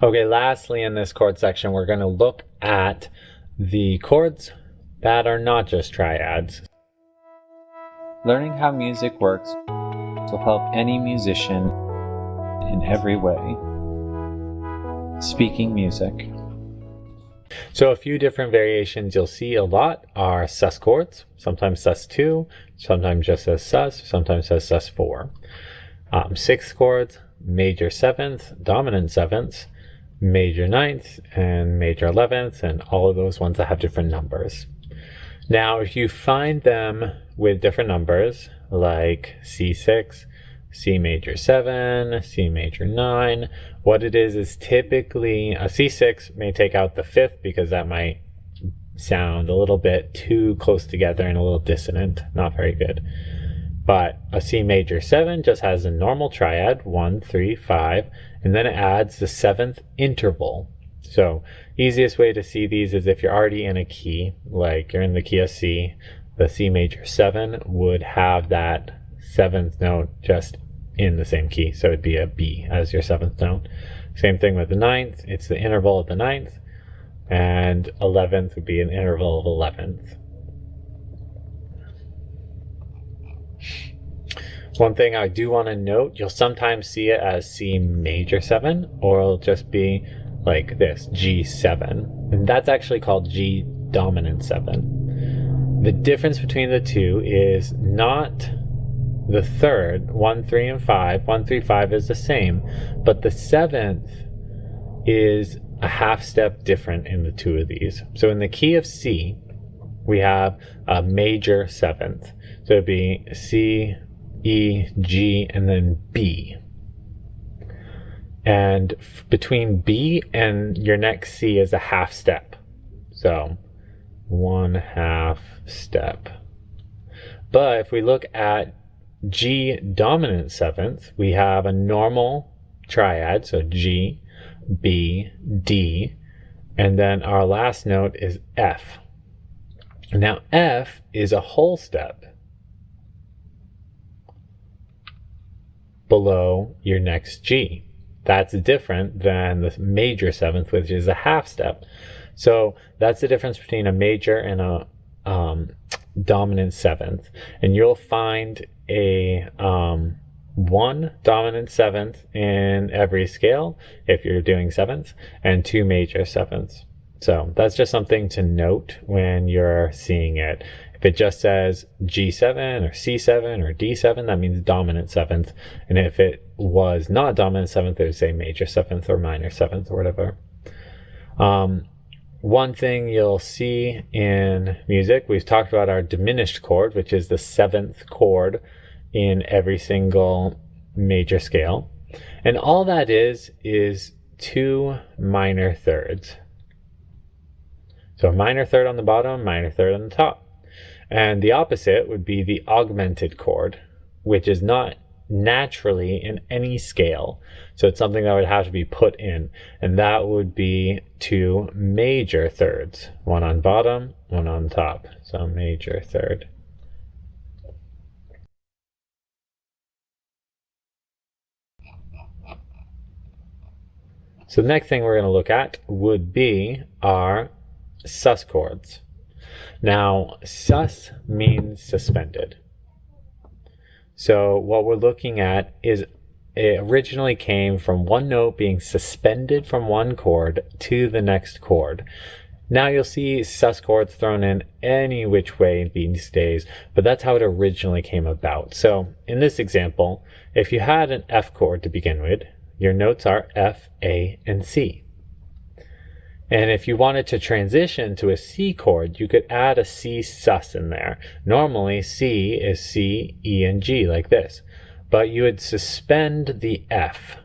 Okay, lastly in this chord section, we're going to look at the chords that are not just triads. Learning how music works will help any musician in every way. Speaking music. So a few different variations you'll see a lot are sus chords, sometimes sus2, sometimes just as sus, sometimes as sus4. Sixth chords, major seventh, dominant sevenths, major ninth, and major 11th, and all of those ones that have different numbers. Now, if you find them with different numbers, like C6, C major 7, C major 9, what it is typically a C6 may take out the 5th because that might sound a little bit too close together and a little dissonant, not very good. But a C major 7 just has a normal triad, 1, 3, 5, and then it adds the 7th interval. So easiest way to see these is if you're already in a key, like you're in the key of C, the C major 7 would have that 7th note just in the same key. So it'd be a B as your 7th note. Same thing with the 9th, it's the interval of the 9th, and 11th would be an interval of 11th. One thing I do want to note, you'll sometimes see it as C major 7, or it'll just be like this, G7. And that's actually called G dominant 7. The difference between the two is not the third, 1, 3, and 5. 1, 3, 5 is the same, but the 7th is a half step different in the two of these. So in the key of C, we have a major 7th. So it'd be C, E, G, and then B. And between B and your next C is a half step. So 1/2 step. But if we look at G dominant 7th, we have a normal triad, so G, B, D, and then our last note is F. Now F is a whole step below your next G. That's different than the major 7th, which is a half step. So that's the difference between a major and a dominant 7th. And you'll find a 1 dominant 7th in every scale if you're doing 7ths, and 2 major 7ths. So that's just something to note when you're seeing it. If it just says G7 or C7 or D7, that means dominant 7th. And if it was not dominant 7th, it would say major 7th or minor 7th or whatever. One thing you'll see in music, we've talked about our diminished chord, which is the 7th chord in every single major scale. And all that is 2 minor thirds. So a minor third on the bottom, minor third on the top. And the opposite would be the augmented chord, which is not naturally in any scale. So it's something that would have to be put in. And that would be 2 major thirds. 1 on bottom, 1 on top. So major third. So the next thing we're going to look at would be our sus chords. Now, sus means suspended. So what we're looking at is it originally came from one note being suspended from one chord to the next chord. Now you'll see sus chords thrown in any which way these days, but that's how it originally came about. So in this example, if you had an F chord to begin with, your notes are F, A, and C. And if you wanted to transition to a C chord, you could add a C sus in there. Normally C is C, E, and G like this, but you would suspend the F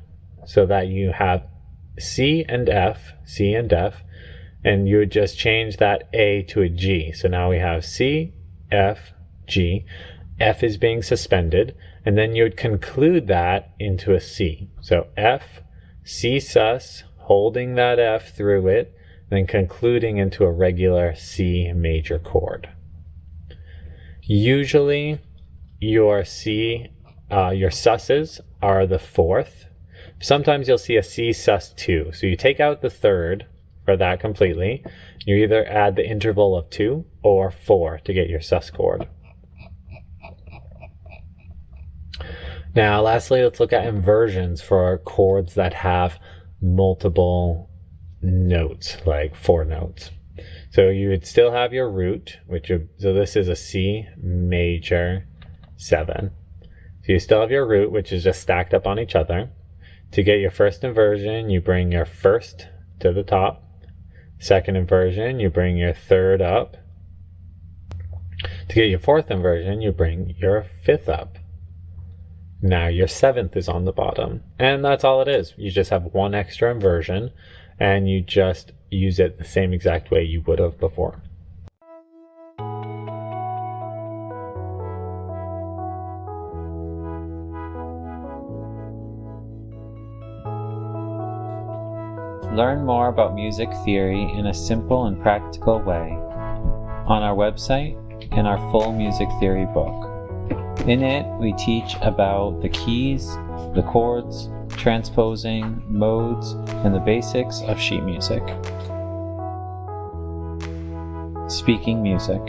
so that you have C and F, C and F, and you would just change that A to a G. So now we have C, F, G. F is being suspended, and then you would conclude that into a C. So F, C sus, holding that F through it, then concluding into a regular C major chord. Usually your susses are the 4th. Sometimes you'll see a C sus2. So you take out the third for that completely. You either add the interval of 2 or 4 to get your sus chord. Now, lastly, let's look at inversions for chords that have multiple notes, like 4 notes. So you would still have your root, so this is a C major 7. So you still have your root, which is just stacked up on each other. To get your first inversion, you bring your first to the top. Second inversion, you bring your third up. To get your fourth inversion, you bring your fifth up. Now your seventh is on the bottom. And that's all it is. You just have one extra inversion, and you just use it the same exact way you would have before. Learn more about music theory in a simple and practical way on our website and our full music theory book. In it, we teach about the keys, the chords, transposing, modes, and the basics of sheet music. Speaking music.